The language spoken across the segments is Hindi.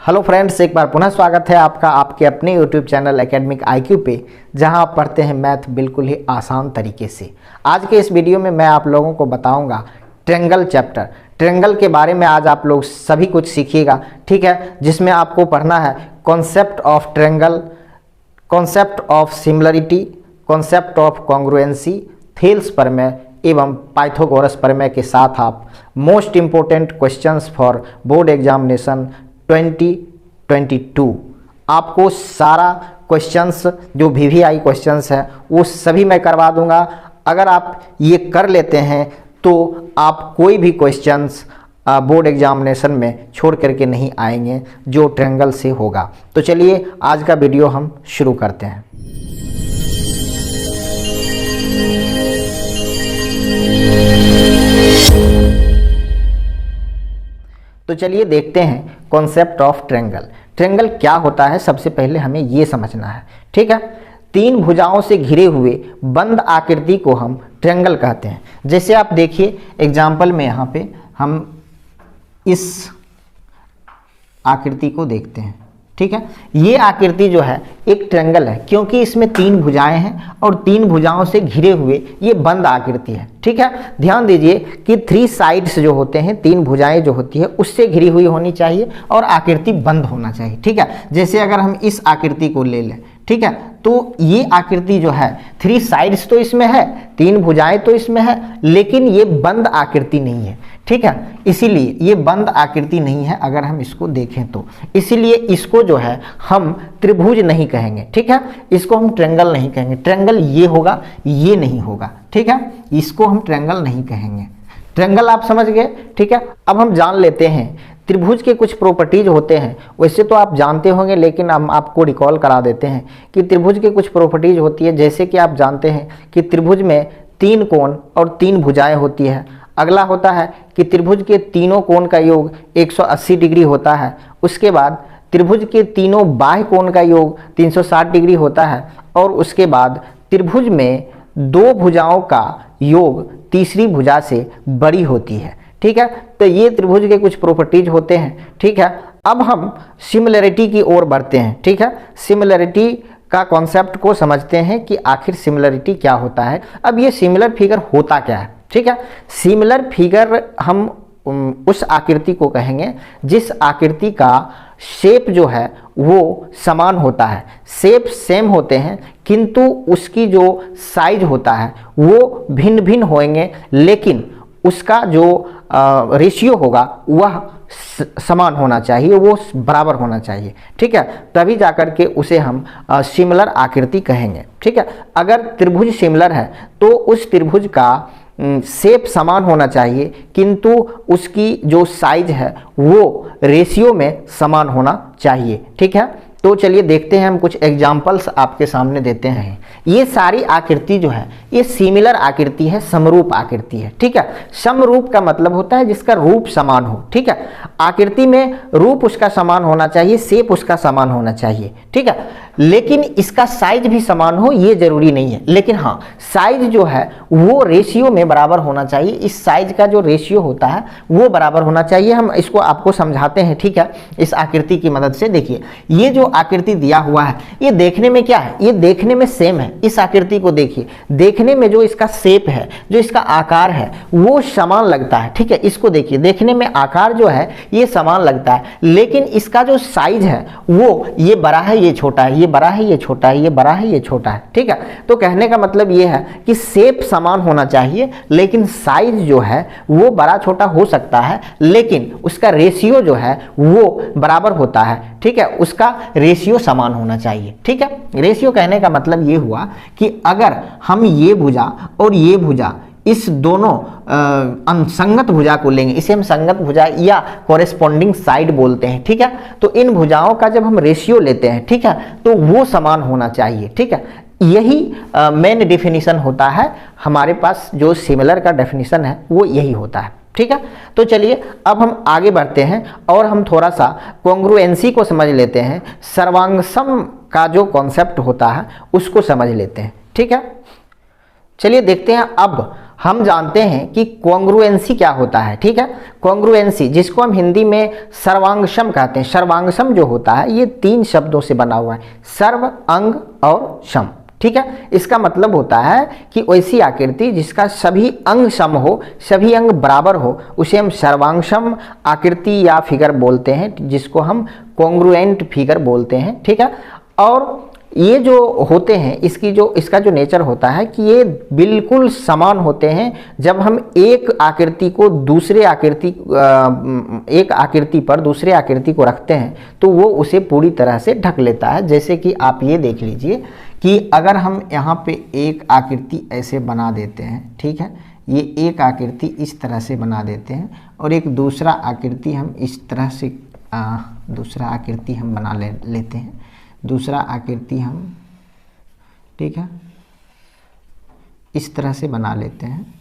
हेलो फ्रेंड्स, एक बार पुनः स्वागत है आपका आपके अपने यूट्यूब चैनल एकेडमिक IQ पे, जहां आप पढ़ते हैं मैथ बिल्कुल ही आसान तरीके से। आज के इस वीडियो में मैं आप लोगों को बताऊंगा ट्रायंगल चैप्टर। ट्रायंगल के बारे में आज आप लोग सभी कुछ सीखिएगा, ठीक है, जिसमें आपको पढ़ना है concept of triangle, concept of similarity, concept of congruency, Thales प्रमेय एवं पाइथागोरस प्रमेय के साथ आप most important questions for board examination 2022 आपको सारा क्वेश्चंस जो VVI क्वेश्चंस है वो सभी मैं करवा दूंगा। अगर आप ये कर लेते हैं तो आप कोई भी क्वेश्चंस बोर्ड एग्जामिनेशन में छोड़ करके नहीं आएंगे जो ट्रायंगल से होगा। तो चलिए आज का वीडियो हम शुरू करते हैं। तो चलिए देखते हैं कॉन्सेप्ट ऑफ ट्रायंगल। ट्रायंगल क्या होता है, सबसे पहले हमें ये समझना है, ठीक है। तीन भुजाओं से घिरे हुए बंद आकृति को हम ट्रायंगल कहते हैं। जैसे आप देखिए एग्जाम्पल में यहाँ पे हम इस आकृति को देखते हैं, ठीक है। ये आकृति जो है एक ट्रायंगल है क्योंकि इसमें तीन भुजाएं हैं और तीन भुजाओं से घिरे हुए ये बंद आकृति है, ठीक है। ध्यान दीजिए कि थ्री साइड्स जो होते हैं, तीन भुजाएं जो होती है उससे घिरी हुई होनी चाहिए और आकृति बंद होना चाहिए, ठीक है। जैसे अगर हम इस आकृति को ले लें, ठीक है, तो ये आकृति जो है थ्री साइड्स तो इसमें है, तीन भुजाएं तो इसमें है, लेकिन ये बंद आकृति नहीं है, ठीक है। इसीलिए ये बंद आकृति नहीं है अगर हम इसको देखें तो, इसीलिए इसको जो है हम त्रिभुज नहीं कहेंगे, ठीक है। इसको हम ट्रायंगल नहीं कहेंगे। ट्रायंगल ये होगा, ये नहीं होगा, ठीक है। इसको हम ट्रायंगल नहीं कहेंगे। ट्रायंगल आप समझ गए, ठीक है। अब हम जान लेते हैं त्रिभुज के कुछ प्रॉपर्टीज होते हैं। वैसे तो आप जानते होंगे लेकिन हम आपको रिकॉल करा देते हैं कि त्रिभुज के कुछ प्रॉपर्टीज होती है। जैसे कि आप जानते हैं कि त्रिभुज में तीन कोण और तीन भुजाएं होती है। अगला होता है कि त्रिभुज के तीनों कोण का योग 180 डिग्री होता है। उसके बाद त्रिभुज के तीनों बाह्य कोण का योग 360 डिग्री होता है। और उसके बाद त्रिभुज में दो भुजाओं का योग तीसरी भुजा से बड़ी होती है, ठीक है। तो ये त्रिभुज के कुछ प्रॉपर्टीज होते हैं, ठीक है। अब हम सिमिलरिटी की ओर बढ़ते हैं, ठीक है। सिमिलरिटी का कॉन्सेप्ट को समझते हैं कि आखिर सिमिलरिटी क्या होता है। अब ये सिमिलर फिगर होता क्या है, ठीक है। सिमिलर फिगर हम उस आकृति को कहेंगे जिस आकृति का शेप जो है वो समान होता है, शेप सेम होते हैं, किंतु उसकी जो साइज होता है वो भिन्न भिन्न होंगे, लेकिन उसका जो रेशियो होगा वह समान होना चाहिए, वो बराबर होना चाहिए, ठीक है। तभी जाकर के उसे हम सिमिलर आकृति कहेंगे, ठीक है। अगर त्रिभुज सिमिलर है तो उस त्रिभुज का शेप समान होना चाहिए, किंतु उसकी जो साइज है वो रेशियो में समान होना चाहिए, ठीक है। तो चलिए देखते हैं, हम कुछ एग्जाम्पल्स आपके सामने देते हैं। ये सारी आकृति जो है ये सिमिलर आकृति है, समरूप आकृति है, ठीक है। समरूप का मतलब होता है जिसका रूप समान हो, ठीक है। आकृति में रूप उसका समान होना चाहिए, शेप उसका समान होना चाहिए, ठीक है। लेकिन इसका साइज भी समान हो ये जरूरी नहीं है, लेकिन हाँ साइज जो है वो रेशियो में बराबर होना चाहिए। इस साइज का जो रेशियो होता है वो बराबर होना चाहिए। हम इसको आपको समझाते हैं, ठीक है, इस आकृति की मदद से। देखिए ये जो आकृति दिया हुआ है ये देखने में क्या है, ये देखने में सेम है। इस आकृति को देखिए, देखने में जो इसका शेप है, जो इसका आकार है वो समान लगता है, ठीक है। इसको देखिए, देखने में आकार जो है ये समान लगता है, लेकिन इसका जो साइज है वो ये बड़ा है ये छोटा है, ये बड़ा है ये छोटा है, ये बड़ा है ये छोटा है, ठीक है। तो कहने का मतलब ये है कि शेप समान होना चाहिए, लेकिन साइज जो है वो बड़ा छोटा हो सकता है, लेकिन उसका रेशियो जो है वो बराबर होता है, ठीक है। उसका रेशियो समान होना चाहिए, ठीक है। रेशियो कहने का मतलब ये हुआ कि अगर हम ये भुजा और ये भुजा इस दोनों संगत भुजा को लेंगे, इसे हम संगत भुजा या कॉरेस्पॉन्डिंग साइड बोलते हैं, ठीक है। तो इन भुजाओं का जब हम रेशियो लेते हैं, ठीक है, तो वो समान होना चाहिए, ठीक है। यही मेन डेफिनेशन होता है हमारे पास, जो सिमिलर का डेफिनेशन है वो यही होता है, ठीक है। तो चलिए अब हम आगे बढ़ते हैं और हम थोड़ा सा कॉन्ग्रुएंसी को समझ लेते हैं। सर्वांगसम का जो कॉन्सेप्ट होता है उसको समझ लेते हैं, ठीक है। चलिए देखते हैं अब हम जानते हैं कि कॉन्ग्रुएंसी क्या होता है, ठीक है। कॉन्ग्रुएंसी जिसको हम हिंदी में सर्वांगसम कहते हैं, सर्वांगसम जो होता है ये 3 शब्दों से बना हुआ है, सर्व, अंग और सम, ठीक है। इसका मतलब होता है कि वैसी आकृति जिसका सभी अंग सम हो, सभी अंग बराबर हो, उसे हम सर्वांगसम आकृति या फिगर बोलते हैं, जिसको हम कॉन्ग्रुएंट फिगर बोलते हैं, ठीक है। और ये जो होते हैं इसका जो नेचर होता है कि ये बिल्कुल समान होते हैं। जब हम एक आकृति को एक आकृति पर दूसरे आकृति को रखते हैं तो वो उसे पूरी तरह से ढक लेता है। जैसे कि आप ये देख लीजिए कि अगर हम यहाँ पे एक आकृति ऐसे बना देते हैं, ठीक है, ये एक आकृति इस तरह से बना देते हैं और एक दूसरा आकृति हम इस तरह से दूसरा आकृति हम बना लेते हैं, दूसरा आकृति हम, ठीक है, इस तरह से बना लेते हैं,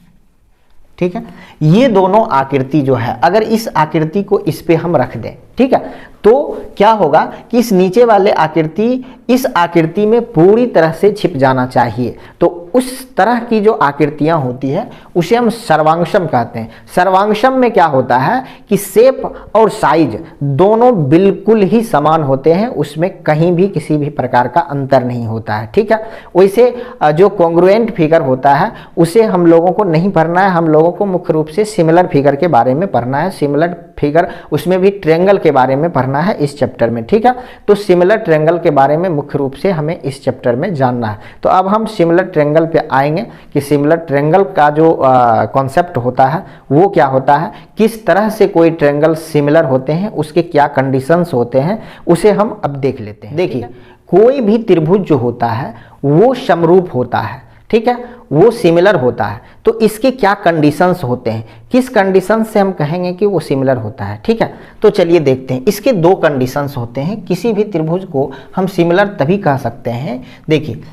ठीक है। ये दोनों आकृति जो है अगर इस आकृति को इस पे हम रख दें, ठीक है, तो क्या होगा कि इस नीचे वाले आकृति इस आकृति में पूरी तरह से छिप जाना चाहिए। तो उस तरह की जो आकृतियां होती है उसे हम सर्वांगसम कहते हैं। सर्वांगसम में क्या होता है कि शेप और साइज दोनों बिल्कुल ही समान होते हैं, उसमें कहीं भी किसी भी प्रकार का अंतर नहीं होता है, ठीक है। वैसे जो कॉन्ग्रुएंट फिगर होता है उसे हम लोगों को नहीं पढ़ना है, हम लोगों को मुख्य रूप से सिमिलर फिगर के बारे में पढ़ना है। सिमिलर फिगर उसमें भी ट्रायंगल के बारे में पढ़ना है इस चैप्टर में, ठीक है। तो सिमिलर ट्रायंगल के बारे में मुख्य रूप से हमें इस चैप्टर में जानना है। तो अब हम सिमिलर ट्रायंगल पे आएंगे कि सिमिलर ट्रायंगल का जो कॉन्सेप्ट होता है वो क्या होता है, किस तरह से कोई ट्रायंगल सिमिलर होते हैं, उसके क्या कंडीशंस होते हैं, उसे हम अब देख लेते हैं। देखिए, कोई भी त्रिभुज जो होता है वो समरूप होता है, ठीक है, वो सिमिलर होता है। तो इसके क्या कंडीशंस होते हैं, किस कंडीशन से हम कहेंगे कि वो सिमिलर होता है, ठीक है। तो चलिए देखते हैं। इसके 2 कंडीशंस होते हैं, किसी भी त्रिभुज को हम सिमिलर तभी कह सकते हैं। देखिए,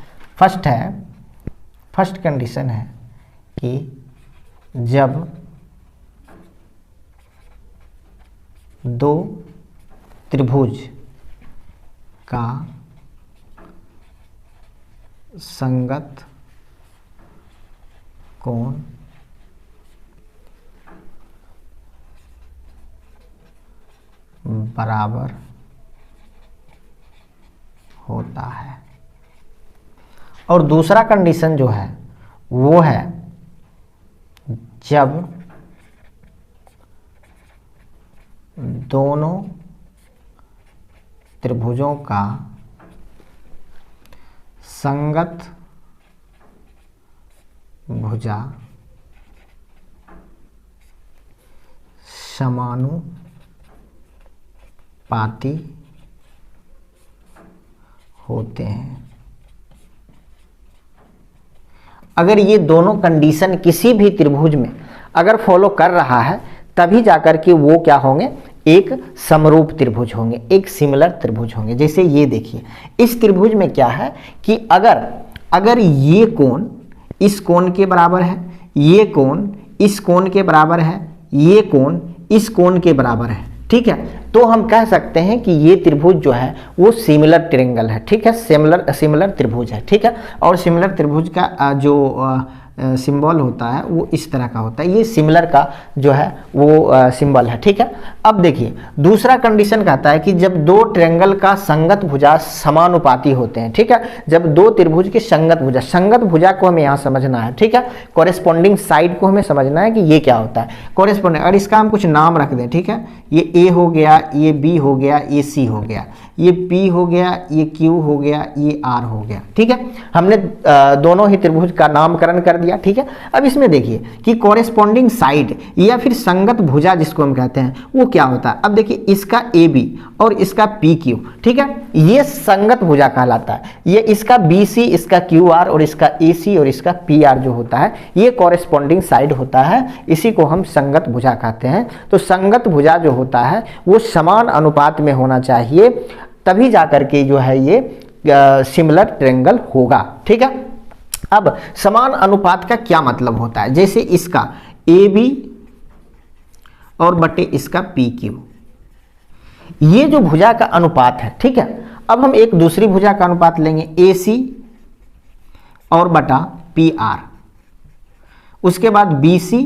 फर्स्ट कंडीशन है कि जब 2 त्रिभुज का संगत कोण बराबर होता है। और दूसरा कंडीशन जो है वो है जब दोनों त्रिभुजों का संगत भुजा समानुपाती होते हैं। अगर ये दोनों कंडीशन किसी भी त्रिभुज में अगर फॉलो कर रहा है तभी जाकर के वो क्या होंगे, एक समरूप त्रिभुज होंगे, एक सिमिलर त्रिभुज होंगे। जैसे ये देखिए, इस त्रिभुज में क्या है कि अगर ये कोण इस कोण के बराबर है, ये कोण इस कोण के बराबर है, ये कोण इस कोण के बराबर है, ठीक है, तो हम कह सकते हैं कि ये त्रिभुज जो है वो सिमिलर ट्रायंगल है, ठीक है, सिमिलर त्रिभुज है, ठीक है। और सिमिलर त्रिभुज का जो सिंबल होता है वो इस तरह का होता है, ये सिमिलर का जो है वो सिंबल है, ठीक है। अब देखिए, दूसरा कंडीशन कहता है कि जब 2 ट्रायंगल का संगत भुजा समानुपाती होते हैं, ठीक है, जब 2 त्रिभुज के संगत भुजा को हमें यहाँ समझना है, ठीक है, कॉरेस्पॉन्डिंग साइड को हमें समझना है कि ये क्या होता है कॉरेस्पॉन्डिंग। और इसका हम कुछ नाम रख दें, ठीक है, ये ए हो गया, ये बी हो गया, ये सी हो गया, ये पी हो गया, ये क्यू हो गया, ये आर हो गया, ठीक है। हमने दोनों ही त्रिभुज का नामकरण कर दिया, ठीक है। अब इसमें देखिए कि कॉरेस्पॉन्डिंग साइड या फिर संगत भुजा जिसको हम कहते हैं वो क्या होता है। अब देखिए, इसका ए बी और इसका पी क्यू, ठीक है, ये संगत भुजा कहलाता है। ये इसका बी सी, इसका क्यू आर और इसका ए सी और इसका पी आर जो होता है ये कॉरेस्पॉन्डिंग साइड होता है, इसी को हम संगत भुजा कहते हैं। तो संगत भुजा जो होता है वो समान अनुपात में होना चाहिए, तभी जाकर के जो है ये सिमिलर ट्रायंगल होगा, ठीक है। अब समान अनुपात का क्या मतलब होता है, जैसे इसका ए बी और बटे इसका पी क्यू, ये जो भुजा का अनुपात है, ठीक है। अब हम एक दूसरी भुजा का अनुपात लेंगे ए सी और बटा पी आर, उसके बाद BC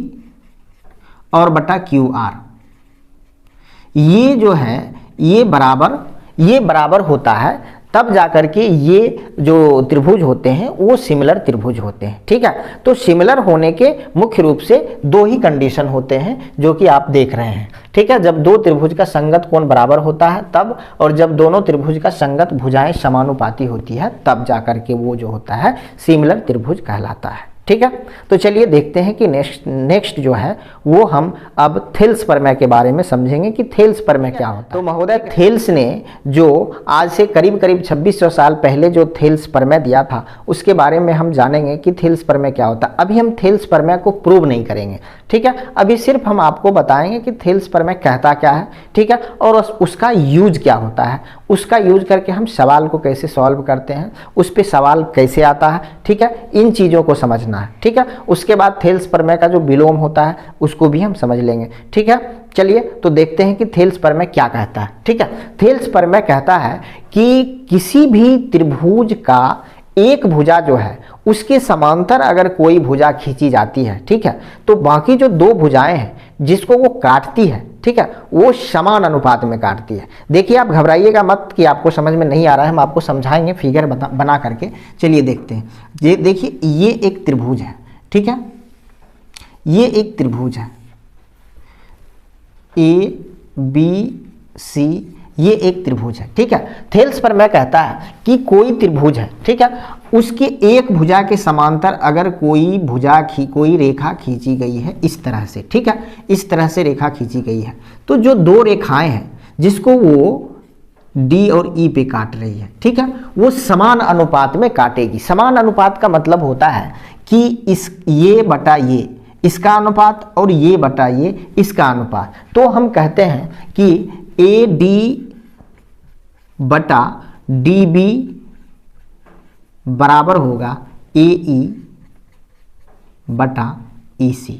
और बटा QR, ये जो है ये बराबर होता है, तब जाकर के ये जो त्रिभुज होते हैं वो सिमिलर त्रिभुज होते हैं। ठीक है, तो सिमिलर होने के मुख्य रूप से दो ही कंडीशन होते हैं जो कि आप देख रहे हैं। ठीक है, जब दो त्रिभुज का संगत कोण बराबर होता है तब, और जब दोनों त्रिभुज का संगत भुजाएं समानुपाती होती है तब जाकर के वो जो होता है सिमिलर त्रिभुज कहलाता है। ठीक है, तो चलिए देखते हैं कि नेक्स्ट जो है वो हम अब थेल्स प्रमेय के बारे में समझेंगे कि थेल्स प्रमेय क्या होता है। तो महोदय, थेल्स ने जो आज से करीब 2600 साल पहले जो थेल्स प्रमेय दिया था उसके बारे में हम जानेंगे कि थेल्स प्रमेय क्या होता है। अभी हम थेल्स प्रमेय को प्रूव नहीं करेंगे। ठीक है, अभी सिर्फ हम आपको बताएंगे कि थेल्स प्रमेय कहता क्या है। ठीक है, और उसका यूज क्या होता है, उसका यूज करके हम सवाल को कैसे सॉल्व करते हैं, उस पे सवाल कैसे आता है। ठीक है, इन चीज़ों को समझना है। ठीक है, उसके बाद थेल्स प्रमेय का जो विलोम होता है उसको भी हम समझ लेंगे। ठीक है, चलिए तो देखते हैं कि थेल्स प्रमेय क्या कहता है। ठीक है, थेल्स प्रमेय कहता है कि किसी भी त्रिभुज का एक भुजा जो है उसके समांतर अगर कोई भुजा खींची जाती है, ठीक है, तो बाकी जो दो भुजाएं हैं जिसको वो काटती है, ठीक है, वो समान अनुपात में काटती है। देखिए, आप घबराइएगा मत कि आपको समझ में नहीं आ रहा है, हम आपको समझाएंगे फिगर बना करके। चलिए देखते हैं। ये देखिए, ये एक त्रिभुज है। ठीक है, ये एक त्रिभुज है ABC, ये एक त्रिभुज है। ठीक है, थेल्स प्रमेय कहता है कि कोई त्रिभुज है, ठीक है, उसके एक भुजा के समांतर अगर कोई रेखा खींची गई है इस तरह से, ठीक है, इस तरह से रेखा खींची गई है, तो जो दो रेखाएं हैं जिसको वो D और E पे काट रही है, ठीक है, वो समान अनुपात में काटेगी। समान अनुपात का मतलब होता है कि ये बटा ये इसका अनुपात और ये बटा ये इसका अनुपात। तो हम कहते हैं कि AD बटा DB बराबर होगा AE बटा EC।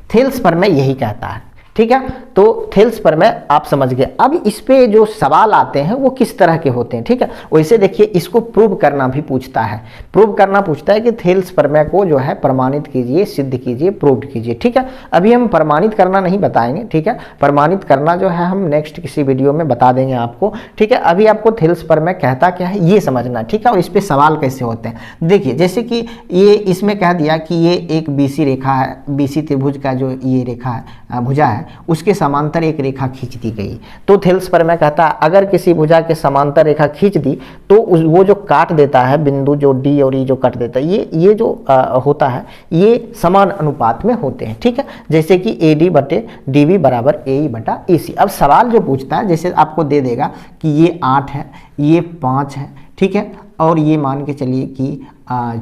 थेल्स प्रमेय यही कहता है। ठीक है, तो थेल्स प्रमेय आप समझ गए। अब इस पे जो सवाल आते हैं वो किस तरह के होते हैं। ठीक है, वैसे देखिए, इसको प्रूव करना भी पूछता है। प्रूव करना पूछता है कि थेल्स प्रमेय को जो है प्रमाणित कीजिए, सिद्ध कीजिए, प्रूव कीजिए। ठीक है, अभी हम प्रमाणित करना नहीं बताएंगे। ठीक है, प्रमाणित करना जो है हम नेक्स्ट किसी वीडियो में बता देंगे आपको। ठीक है, अभी आपको थेल्स प्रमेय कहता क्या है ये समझना। ठीक है, और इस पे सवाल कैसे होते हैं देखिए, जैसे कि ये इसमें कह दिया कि ये एक BC रेखा है, BC त्रिभुज का जो ये रेखा है, भुजा है, उसके समांतर एक रेखा खींच दी गई। तो थेल्स प्रमेय कहता है अगर किसी भुजा के समांतर रेखा खींच दी तो वो जो काट देता है बिंदु, जो D और E जो काट देता है, ये जो होता है ये समान अनुपात में होते हैं। ठीक है, जैसे कि AD बटे DB बराबर AE बटा EC। अब सवाल जो पूछता है, जैसे आपको दे देगा कि ये 8 है, ये 5 है, ठीक है, और ये मान के चलिए कि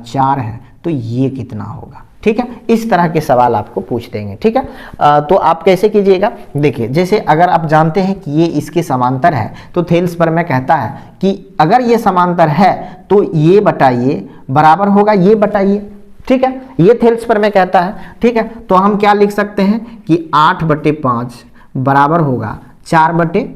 4 है, तो ये कितना होगा। ठीक है, इस तरह के सवाल आपको पूछ देंगे। ठीक है, तो आप कैसे कीजिएगा, देखिए, जैसे अगर आप जानते हैं कि ये इसके समांतर है तो थेल्स प्रमेय कहता है कि अगर ये समांतर है तो ये बटा ये बराबर होगा ये बटा ये। ठीक है, ये थेल्स प्रमेय कहता है। ठीक है, तो हम क्या लिख सकते हैं कि 8 बटे 5 बराबर होगा 4 बटे,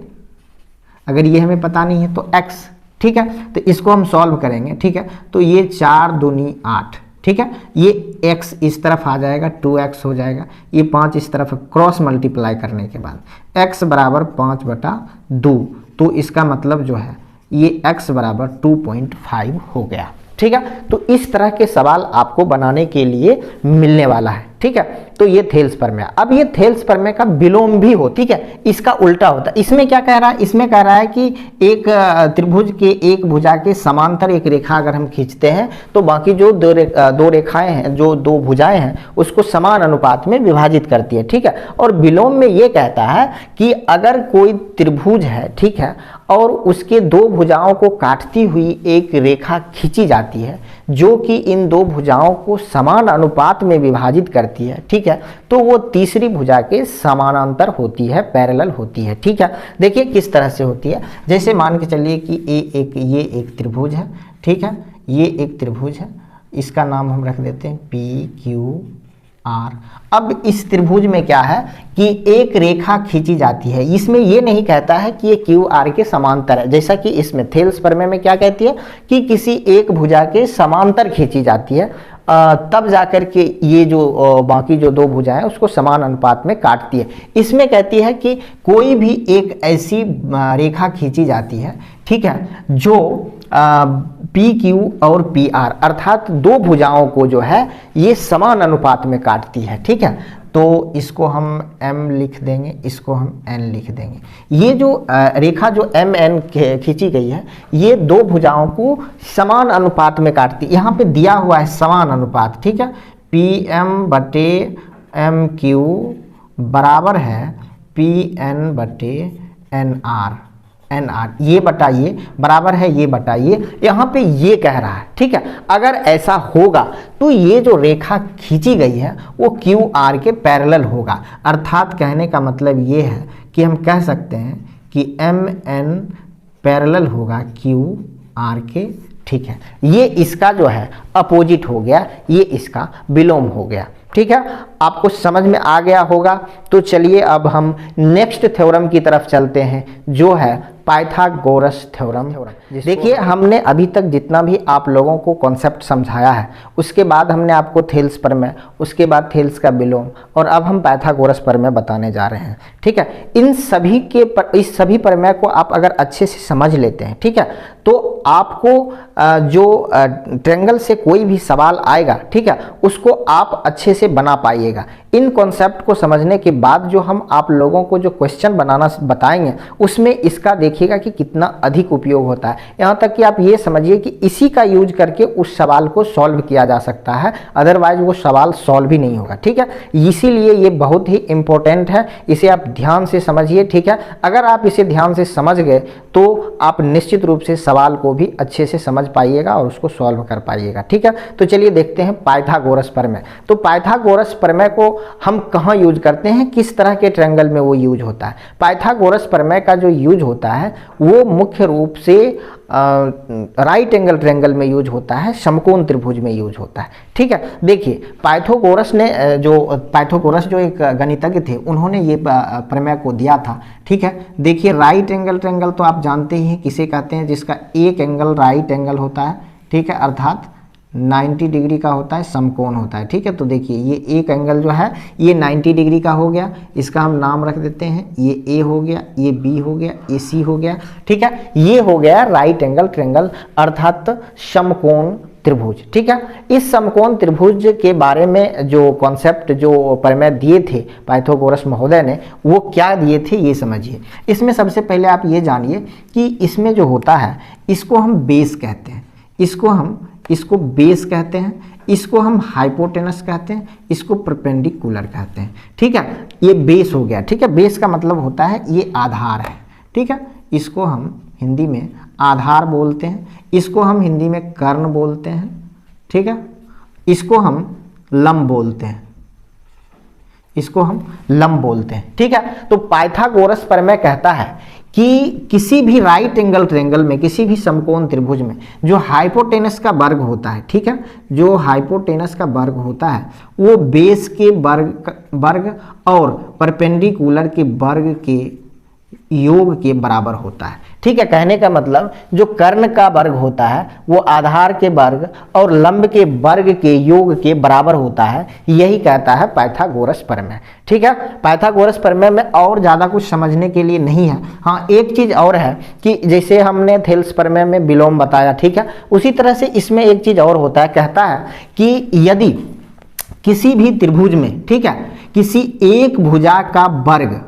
अगर ये हमें पता नहीं है तो x। ठीक है, तो इसको हम सॉल्व करेंगे। ठीक है, तो ये 4 दूनी 8, ठीक है, ये x इस तरफ आ जाएगा, 2x हो जाएगा, ये 5 इस तरफ, क्रॉस मल्टीप्लाई करने के बाद x बराबर 5 बटा 2, तो इसका मतलब जो है ये x बराबर 2.5 हो गया। ठीक है, तो इस तरह के सवाल आपको बनाने के लिए मिलने वाला है। ठीक है, तो ये थेल्स प्रमेय। अब ये थेल्स प्रमेय का विलोम भी हो, ठीक है, इसका उल्टा होता है। इसमें क्या कह रहा है, इसमें कह रहा है कि एक त्रिभुज के एक भुजा के समांतर एक रेखा अगर हम खींचते हैं तो बाकी जो दो रेखाएं हैं, जो दो भुजाएं हैं, उसको समान अनुपात में विभाजित करती है। ठीक है, और विलोम में ये कहता है कि अगर कोई त्रिभुज है, ठीक है, और उसके दो भुजाओं को काटती हुई एक रेखा खींची जाती है जो कि इन दो भुजाओं को समान अनुपात में विभाजित करती है, ठीक है, तो वो तीसरी भुजा के समानांतर होती है, पैरेलल होती है। ठीक है, देखिए किस तरह से होती है। जैसे मान के चलिए कि ये एक त्रिभुज है, ठीक है, ये एक त्रिभुज है, इसका नाम हम रख देते हैं PQR। अब इस त्रिभुज में क्या है कि एक रेखा खींची जाती है, इसमें ये नहीं कहता है कि ये QR के समांतर है, जैसा कि इसमें थेल्स प्रमेय में क्या कहती है कि किसी एक भुजा के समांतर खींची जाती है तब जाकर के ये जो बाकी जो दो भुजाएं उसको समान अनुपात में काटती है। इसमें कहती है कि कोई भी एक ऐसी रेखा खींची जाती है, ठीक है, जो पी क्यू और पी आर अर्थात दो भुजाओं को जो है ये समान अनुपात में काटती है, ठीक है। तो इसको हम m लिख देंगे, इसको हम n लिख देंगे। ये जो रेखा जो एम एन खींची गई है ये दो भुजाओं को समान अनुपात में काटती है। यहाँ पे दिया हुआ है समान अनुपात, ठीक है, पी एम बटे एम क्यू बराबर है पी एन बटे एन आर, एन आर ये बटा ये बराबर है ये बटा ये, यहाँ पे ये कह रहा है, ठीक है। अगर ऐसा होगा तो ये जो रेखा खींची गई है वो क्यू आर के पैरेलल होगा। अर्थात कहने का मतलब ये है कि हम कह सकते हैं कि एम एन पैरेलल होगा क्यू आर के, ठीक है। ये इसका जो है अपोजिट हो गया, ये इसका विलोम हो गया, ठीक है। आपको समझ में आ गया होगा। तो चलिए अब हम नेक्स्ट थ्योरम की तरफ चलते हैं जो है पाइथागोरस थ्योरम। देखिए हमने अभी तक जितना भी आप लोगों को कॉन्सेप्ट समझाया है उसके बाद हमने आपको थेल्स प्रमेय, उसके बाद थेल्स का विलोम और अब हम पाइथागोरस प्रमेय बताने जा रहे हैं, ठीक है। इस सभी प्रमेय को आप अगर अच्छे से समझ लेते हैं, ठीक है, तो आपको जो ट्रायंगल से कोई भी सवाल आएगा, ठीक है, उसको आप अच्छे से बना पाइएगा। इन कॉन्सेप्ट को समझने के बाद जो हम आप लोगों को जो क्वेश्चन बनाना बताएंगे उसमें इसका देखिएगा कि कितना अधिक उपयोग होता है। यहाँ तक कि आप ये समझिए कि इसी का यूज करके उस सवाल को सॉल्व किया जा सकता है, अदरवाइज वो सवाल सॉल्व ही नहीं होगा, ठीक है। इसीलिए ये बहुत ही इंपॉर्टेंट है, इसे आप ध्यान से समझिए, ठीक है। अगर आप इसे ध्यान से समझ गए तो आप निश्चित रूप से सवाल को भी अच्छे से समझ पाइएगा और उसको सॉल्व कर पाइएगा, ठीक है। तो चलिए देखते हैं पाइथागोरस प्रमेय। तो पाइथागोरस प्रमेय को हम कहाँ यूज करते हैं, किस तरह के ट्रायंगल में वो यूज होता है। पाइथागोरस प्रमेय का जो यूज होता है वो मुख्य रूप से राइट एंगल ट्रायंगल में यूज होता है, समकोण त्रिभुज में यूज होता है, ठीक है। देखिए पाइथागोरस जो एक गणितज्ञ थे उन्होंने ये प्रमेय को दिया था, ठीक है। देखिए राइट एंगल ट्रायंगल तो आप जानते ही हैं किसे कहते हैं, जिसका एक एंगल राइट एंगल होता है, ठीक है, अर्थात 90 डिग्री का होता है, समकोण होता है, ठीक है। तो देखिए ये एक एंगल जो है ये 90 डिग्री का हो गया, इसका हम नाम रख देते हैं, ये ए हो गया, ये बी हो गया, ये सी हो गया, ठीक है। ये हो गया राइट एंगल ट्रायंगल अर्थात समकोण त्रिभुज, ठीक है। इस समकोण त्रिभुज के बारे में जो कॉन्सेप्ट जो प्रमेय दिए थे पाइथागोरस महोदय ने वो क्या दिए थे ये समझिए। इसमें सबसे पहले आप ये जानिए कि इसमें जो होता है इसको हम बेस कहते हैं, इसको बेस कहते हैं, इसको हम हाइपोटेनस कहते हैं, इसको परपेंडिकुलर कहते हैं, ठीक है। ये बेस हो गया, ठीक है। बेस का मतलब होता है ये आधार है, ठीक है। इसको हम हिंदी में आधार बोलते हैं, इसको हम हिंदी में कर्ण बोलते हैं, ठीक है। इसको हम लंब बोलते हैं, ठीक है। तो पाइथागोरस प्रमेय कहता है कि किसी भी राइट एंगल ट्रायंगल में, किसी भी समकोण त्रिभुज में जो हाइपोटेनस का वर्ग होता है, ठीक है, जो हाइपोटेनस का वर्ग होता है वो बेस के वर्ग और परपेंडिकुलर के वर्ग के योग के बराबर होता है, ठीक है। कहने का मतलब जो कर्ण का वर्ग होता है वो आधार के वर्ग और लंब के वर्ग के योग के बराबर होता है, यही कहता है पाइथागोरस प्रमेय, ठीक है। पाइथागोरस प्रमेय में और ज़्यादा कुछ समझने के लिए नहीं है। हाँ एक चीज़ और है कि जैसे हमने थेल्स प्रमेय में विलोम बताया, ठीक है, उसी तरह से इसमें एक चीज़ और होता है, कहता है कि यदि किसी भी त्रिभुज में, ठीक है, किसी एक भुजा का वर्ग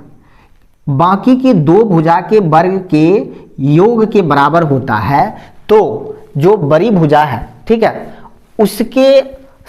बाकी की दो भुजा के वर्ग के योग के बराबर होता है तो जो बड़ी भुजा है, ठीक है, उसके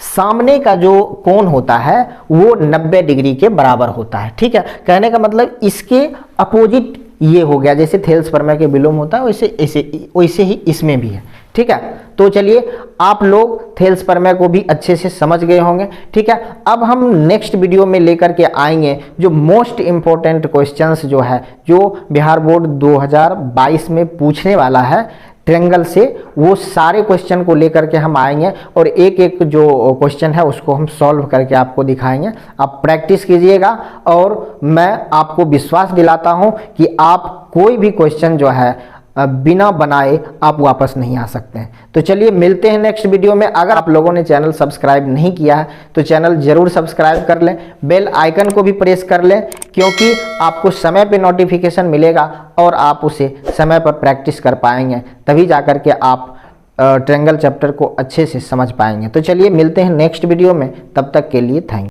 सामने का जो कोण होता है वो 90 डिग्री के बराबर होता है, ठीक है। कहने का मतलब इसके अपोजिट ये हो गया, जैसे थेल्स प्रमेय के विलोम होता है वैसे ही इसमें भी है, ठीक है। तो चलिए आप लोग थेल्स प्रमेय को भी अच्छे से समझ गए होंगे, ठीक है। अब हम नेक्स्ट वीडियो में लेकर के आएंगे जो मोस्ट इम्पोर्टेंट क्वेश्चंस जो है जो बिहार बोर्ड 2022 में पूछने वाला है ट्रायंगल से, वो सारे क्वेश्चन को लेकर के हम आएंगे और एक एक जो क्वेश्चन है उसको हम सॉल्व करके आपको दिखाएंगे। आप प्रैक्टिस कीजिएगा और मैं आपको विश्वास दिलाता हूं कि आप कोई भी क्वेश्चन जो है बिना बनाए आप वापस नहीं आ सकते हैं। तो चलिए मिलते हैं नेक्स्ट वीडियो में। अगर आप लोगों ने चैनल सब्सक्राइब नहीं किया है तो चैनल जरूर सब्सक्राइब कर लें, बेल आइकन को भी प्रेस कर लें, क्योंकि आपको समय पे नोटिफिकेशन मिलेगा और आप उसे समय पर प्रैक्टिस कर पाएंगे, तभी जाकर के आप ट्रायंगल चैप्टर को अच्छे से समझ पाएंगे। तो चलिए मिलते हैं नेक्स्ट वीडियो में, तब तक के लिए थैंक यू।